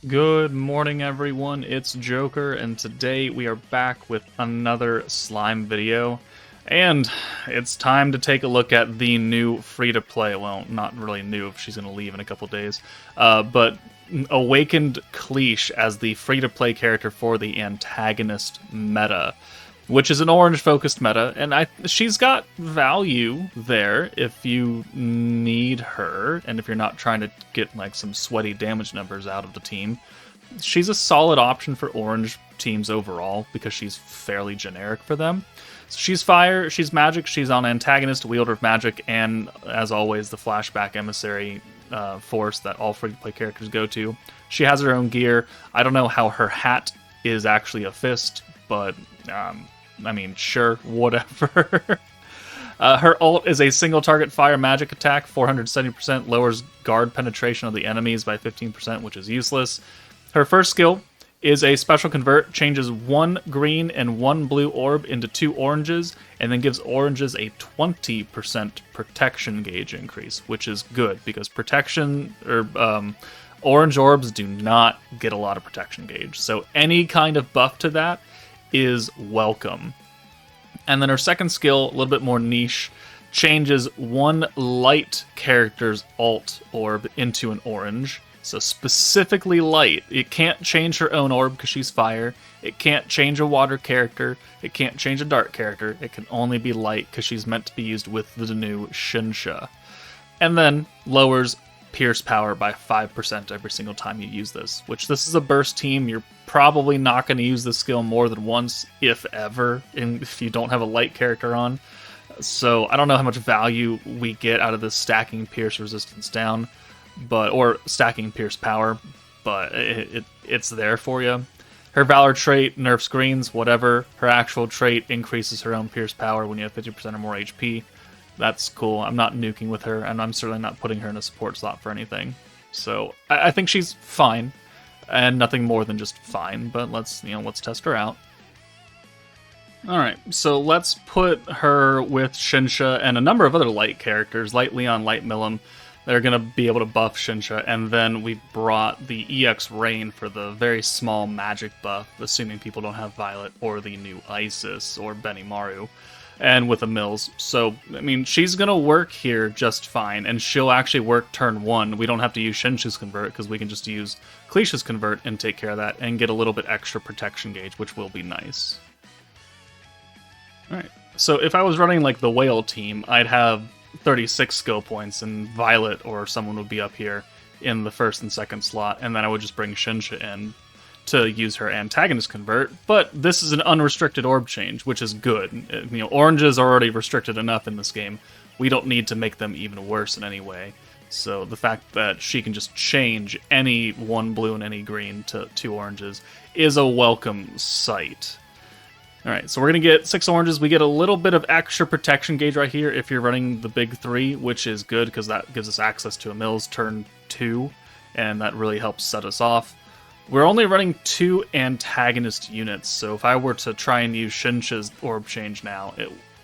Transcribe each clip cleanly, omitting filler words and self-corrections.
Good morning, everyone. It's Joker, and today we are back with another slime video. And it's time to take a look at the new free-to-play, well, not really new if she's going to leave in a couple days, but Awakened Cliche as the free-to-play character for the Antagonist meta, which is an orange-focused meta, and she's got value there if you need her, and if you're not trying to get like some sweaty damage numbers out of the team. She's a solid option for orange teams overall because she's fairly generic for them. So she's fire, she's magic, she's on Antagonist, wielder of magic, and as always, the flashback emissary force that all free-to-play characters go to. She has her own gear. I don't know how her hat is actually a fist, but I mean, sure, whatever. Her ult is a single target fire magic attack, 470%, lowers guard penetration of the enemies by 15%, which is useless. Her first skill is a special convert, changes one green and one blue orb into two oranges, and then gives oranges a 20% protection gauge increase, which is good because protection or orange orbs do not get a lot of protection gauge. So any kind of buff to that is welcome. And then her second skill, a little bit more niche, changes one light character's alt orb into an orange. So specifically light. It can't change her own orb because she's fire. It can't change a water character. It can't change a dark character. It can only be light because she's meant to be used with the new Shinsha. And then lowers pierce power by 5% every single time you use this, which this is a burst team. You're probably not going to use this skill more than once, if ever, if you don't have a light character on. So I don't know how much value we get out of this stacking pierce resistance down, or stacking pierce power, but it's there for you. Her Valor trait nerfs greens, whatever. Her actual trait increases her own pierce power when you have 50% or more HP. That's cool. I'm not nuking with her, and I'm certainly not putting her in a support slot for anything. So I think she's fine, and nothing more than just fine. But let's test her out. All right, so let's put her with Shinsha and a number of other light characters, Light Leon, Light Milim. They're going to be able to buff Shinsha, and then we brought the EX Rain for the very small magic buff, assuming people don't have Violet or the new Isis or Benimaru, and with a Mills. So, I mean, she's going to work here just fine, and she'll actually work turn one. We don't have to use Shinsha's Convert, because we can just use Cliche's Convert and take care of that, and get a little bit extra protection gauge, which will be nice. Alright, so if I was running like the Whale team, I'd have 36 skill points, and Violet or someone would be up here in the first and second slot, and then I would just bring Shinsha in to use her Antagonist Convert. But this is an unrestricted orb change, which is good. Oranges are already restricted enough in this game. We don't need to make them even worse in any way. So the fact that she can just change any one blue and any green to two oranges is a welcome sight. Alright, so we're going to get 6 oranges. We get a little bit of extra protection gauge right here if you're running the big 3, which is good because that gives us access to a Mills turn 2, and that really helps set us off. We're only running 2 Antagonist units, so if I were to try and use Shinsha's orb change now,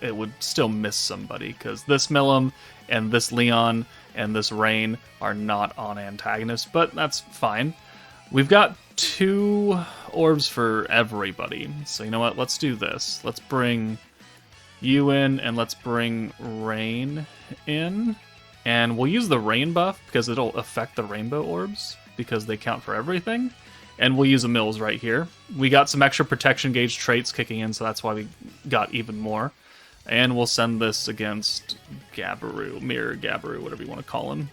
it would still miss somebody, because this Milim and this Leon and this Rain are not on Antagonist, but that's fine. We've got 2 orbs for everybody. So you know what? Let's do this. Let's bring you in, and let's bring Rain in. And we'll use the Rain buff because it'll affect the rainbow orbs because they count for everything. And we'll use a Mills right here. We got some extra protection gauge traits kicking in, so that's why we got even more. And we'll send this against Gabaru, Mirror Gabaru, whatever you want to call him.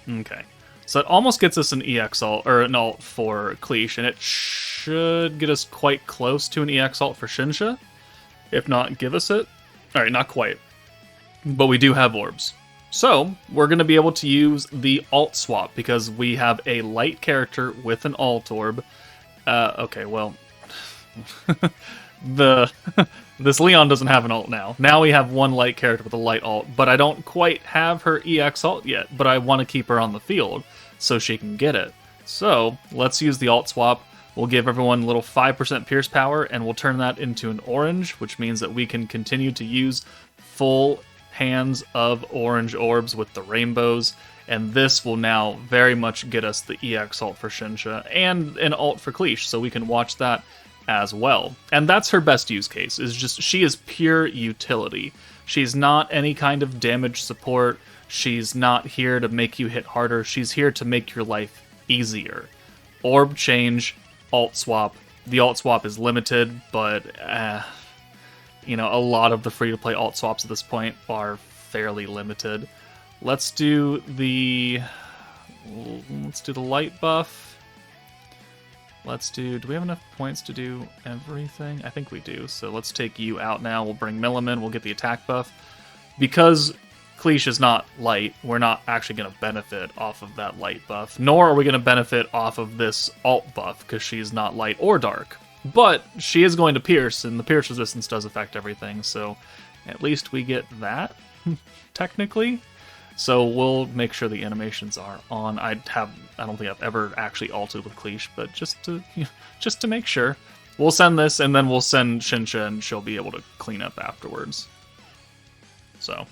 Okay. So it almost gets us an EX alt, or an alt for Cliche, and it should get us quite close to an EX alt for Shinsha. If not, give us it. Alright, not quite. But we do have orbs. So, we're going to be able to use the alt swap, because we have a light character with an alt orb. Okay, well... This Leon doesn't have an alt now. Now we have one light character with a light alt, but I don't quite have her EX alt yet, but I want to keep her on the field so she can get it. So, let's use the alt swap. We'll give everyone a little 5% pierce power, and we'll turn that into an orange, which means that we can continue to use full hands of orange orbs with the rainbows, And this will now very much get us the EX ult for Shinsha and an ult for Cliche, so we can watch that as well. And that's her best use case, is just she is pure utility. She's not any kind of damage support. She's not here to make you hit harder. She's here to make your life easier. Orb change, alt swap. The alt swap is limited, but you know, a lot of the free-to-play alt swaps at this point are fairly limited. Let's do the light buff. Do we have enough points to do everything? I think we do. So let's take you out now. We'll bring Milim in. We'll get the attack buff. Because Cliche is not light, we're not actually going to benefit off of that light buff. Nor are we going to benefit off of this alt buff, because she's not light or dark. But she is going to pierce, and the pierce resistance does affect everything. So at least we get that, technically. So we'll make sure the animations are on. I don't think I've ever actually ulted with Cliche, but just to make sure. We'll send this, and then we'll send Shinsha, and she'll be able to clean up afterwards. So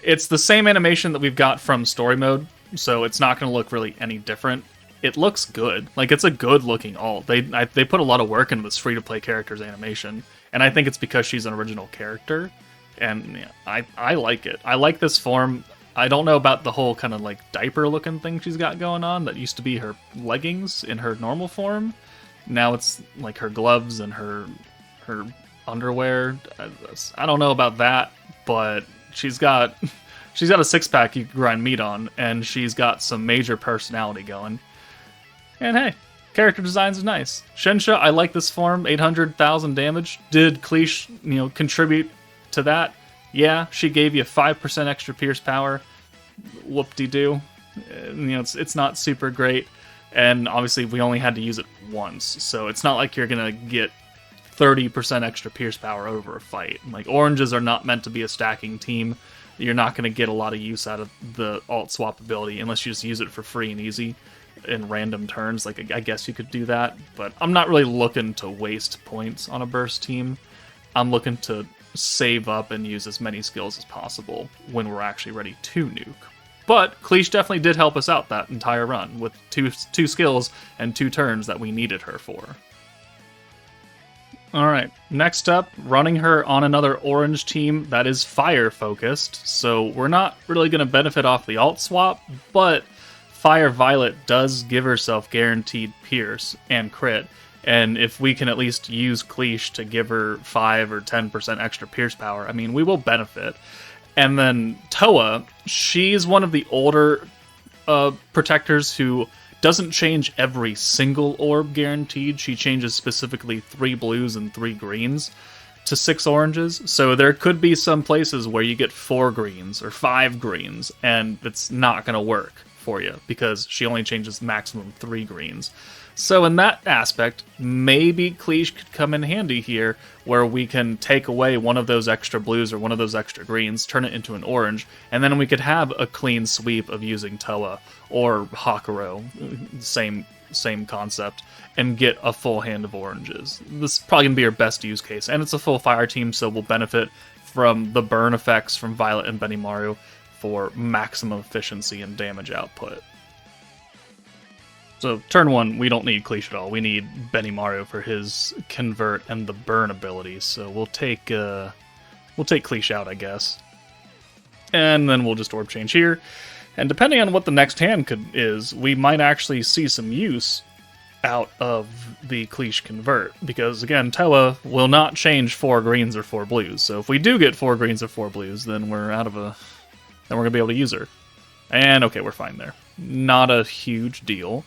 it's the same animation that we've got from story mode, so it's not going to look really any different. It looks good. Like, it's a good-looking ult. They put a lot of work into this free-to-play character's animation, and I think it's because she's an original character, and yeah, I like it. I like this form. I don't know about the whole kind of like diaper-looking thing she's got going on. That used to be her leggings in her normal form. Now it's like her gloves and her underwear. I don't know about that, but she's got a six-pack you can grind meat on, and she's got some major personality going. And hey, character designs are nice. Shinsha, I like this form. 800,000 damage. Did Cliche, contribute to that? Yeah, she gave you 5% extra pierce power. Whoop-de-doo. It's not super great. And obviously, we only had to use it once. So it's not like you're going to get 30% extra pierce power over a fight. Like, oranges are not meant to be a stacking team. You're not going to get a lot of use out of the alt swap ability unless you just use it for free and easy in random turns. Like, I guess you could do that. But I'm not really looking to waste points on a burst team. I'm looking to save up and use as many skills as possible when we're actually ready to nuke. But Cliche definitely did help us out that entire run with two skills and 2 turns that we needed her for. Alright, next up, running her on another orange team that is fire focused, so we're not really going to benefit off the alt swap, but Fire Violet does give herself guaranteed pierce and crit. And if we can at least use Cliche to give her 5 or 10% extra pierce power, I mean, we will benefit. And then Toa, she's one of the older protectors who doesn't change every single orb guaranteed. She changes specifically 3 blues and 3 greens to 6 oranges. So there could be some places where you get 4 greens or 5 greens, and it's not going to work for you because she only changes maximum 3 greens. So in that aspect, maybe Cliche could come in handy here, where we can take away one of those extra blues or one of those extra greens, turn it into an orange, and then we could have a clean sweep of using Toa or Hakuro, same concept, and get a full hand of oranges. This is probably going to be our best use case, and it's a full fire team, so we'll benefit from the burn effects from Violet and Benimaru for maximum efficiency and damage output. So turn 1, we don't need Cliche at all. We need Benimaru for his convert and the burn abilities. So we'll take Cliche out, I guess, and then we'll just orb change here. And depending on what the next hand is, we might actually see some use out of the Cliche convert, because again, Toa will not change 4 greens or 4 blues. So if we do get 4 greens or 4 blues, then we're gonna be able to use her. And okay, we're fine there. Not a huge deal.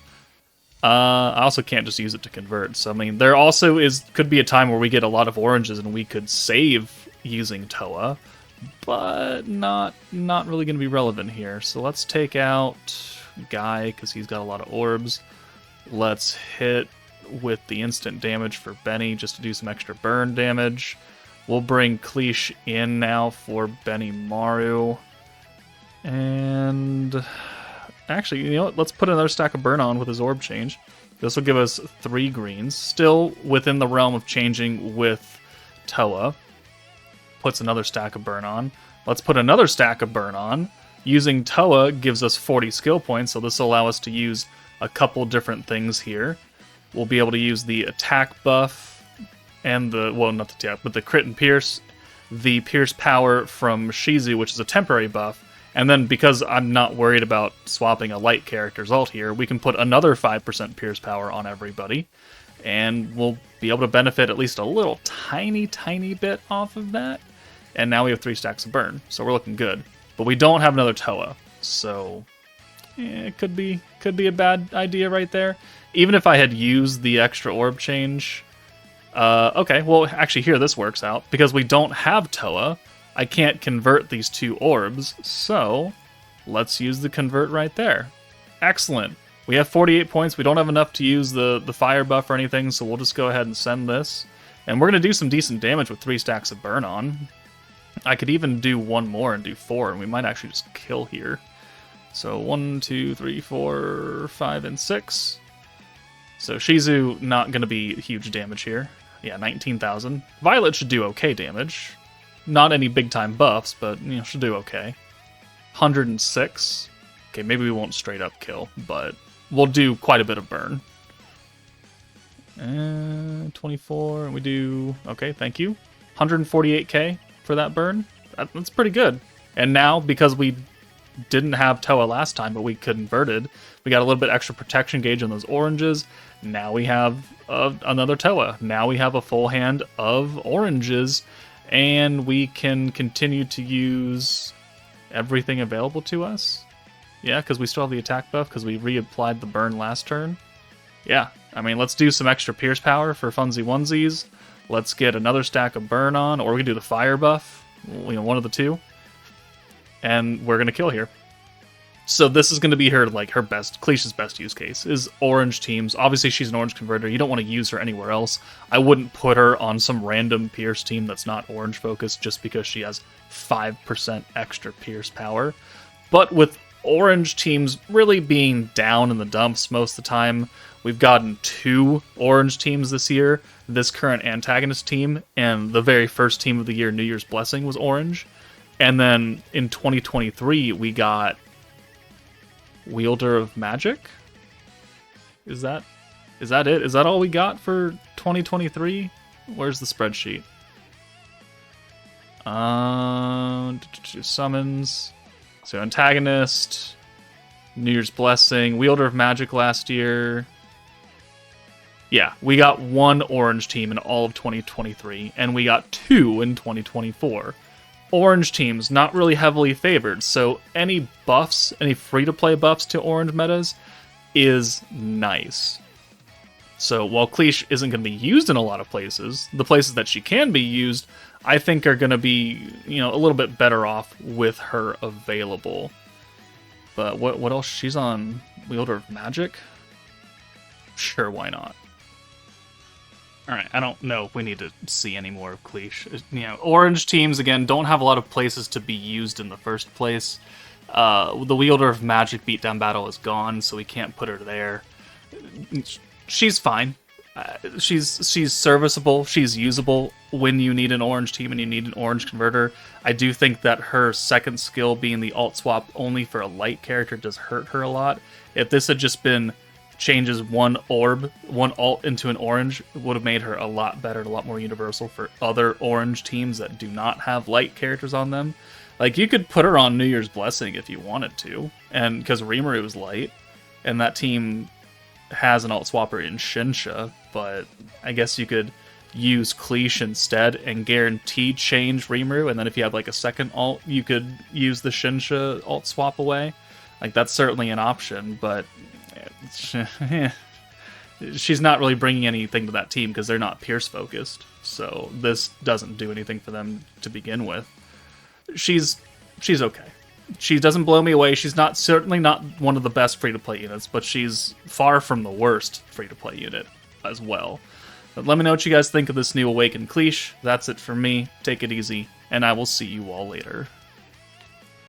I also can't just use it to convert. So I mean, there also could be a time where we get a lot of oranges and we could save using Toa, but not really going to be relevant here. So let's take out Guy because he's got a lot of orbs. Let's hit with the instant damage for Benny just to do some extra burn damage. We'll bring Cliche in now for Benimaru. And actually, you know what? Let's put another stack of burn on with his orb change. This will give us 3 greens. Still within the realm of changing with Toa. Puts another stack of burn on. Let's put another stack of burn on. Using Toa gives us 40 skill points, so this will allow us to use a couple different things here. We'll be able to use the attack buff and the, well, not the attack, but the crit and pierce, the pierce power from Shizu, which is a temporary buff, and then because I'm not worried about swapping a light character's ult here, we can put another 5% pierce power on everybody, and we'll be able to benefit at least a little tiny bit off of that. And now we have 3 stacks of burn, so we're looking good. But we don't have another Toa, so it could be a bad idea right there. Even if I had used the extra orb change. Okay, well, actually here this works out. Because we don't have Toa, I can't convert these 2 orbs, so let's use the convert right there. Excellent. We have 48 points. We don't have enough to use the fire buff or anything, so we'll just go ahead and send this. And we're going to do some decent damage with 3 stacks of burn on. I could even do 1 more and do 4, and we might actually just kill here. So 1, 2, 3, 4, 5, and 6. So Shizu not going to be huge damage here. Yeah, 19,000. Violet should do okay damage. Not any big-time buffs, but you know, should do okay. 106. Okay, maybe we won't straight up kill, but we'll do quite a bit of burn. 24, and we do... Okay, thank you. 148k for that burn. That's pretty good. And now, because we didn't have Toa last time, but we converted, we got a little bit extra protection gauge on those oranges. Now we have another Toa. Now we have a full hand of oranges, and we can continue to use everything available to us. Yeah, because we still have the attack buff, because we reapplied the burn last turn. Yeah, I mean, let's do some extra pierce power for funsy onesies. Let's get another stack of burn on, or we can do the fire buff, you know, one of the two. And we're going to kill here. So this is going to be her, like, her best, Cliche's best use case, is orange teams. Obviously, she's an orange converter. You don't want to use her anywhere else. I wouldn't put her on some random pierce team that's not orange focused just because she has 5% extra pierce power. But with orange teams really being down in the dumps most of the time, we've gotten 2 orange teams this year. This current Antagonist team, and the very first team of the year, New Year's Blessing, was orange. And then in 2023, we got Wielder of Magic? Is that it? Is that all we got for 2023? Where's the spreadsheet? Summons. So Antagonist, New Year's Blessing, Wielder of Magic last year. Yeah, we got 1 orange team in all of 2023, and we got 2 in 2024. Orange teams, not really heavily favored, so any buffs, any free-to-play buffs to orange metas is nice. So while Cliche isn't going to be used in a lot of places, the places that she can be used, I think are going to be, you know, a little bit better off with her available. But what else? She's on Wielder of Magic? Sure, why not? Alright, I don't know if we need to see any more of Cliche. You know, orange teams, again, don't have a lot of places to be used in the first place. The Wielder of Magic beatdown battle is gone, so we can't put her there. She's fine. She's serviceable. She's usable when you need an orange team and you need an orange converter. I do think that her second skill being the alt swap only for a light character does hurt her a lot. If this had just been changes 1 orb, 1 alt into an orange, would have made her a lot better and a lot more universal for other orange teams that do not have light characters on them. Like, you could put her on New Year's Blessing if you wanted to, and because Rimuru is light, and that team has an alt swapper in Shinsha, but I guess you could use Cliche instead and guarantee change Rimuru, and then if you have like a second alt, you could use the Shinsha alt swap away. Like, that's certainly an option, but she's not really bringing anything to that team because they're not Pierce focused, so this doesn't do anything for them to begin with. She's okay. She doesn't blow me away. She's certainly not one of the best free-to-play units, but she's far from the worst free-to-play unit as well. But let me know what you guys think of this new Awakened Cliche. That's it for me. Take it easy, and I will see you all later.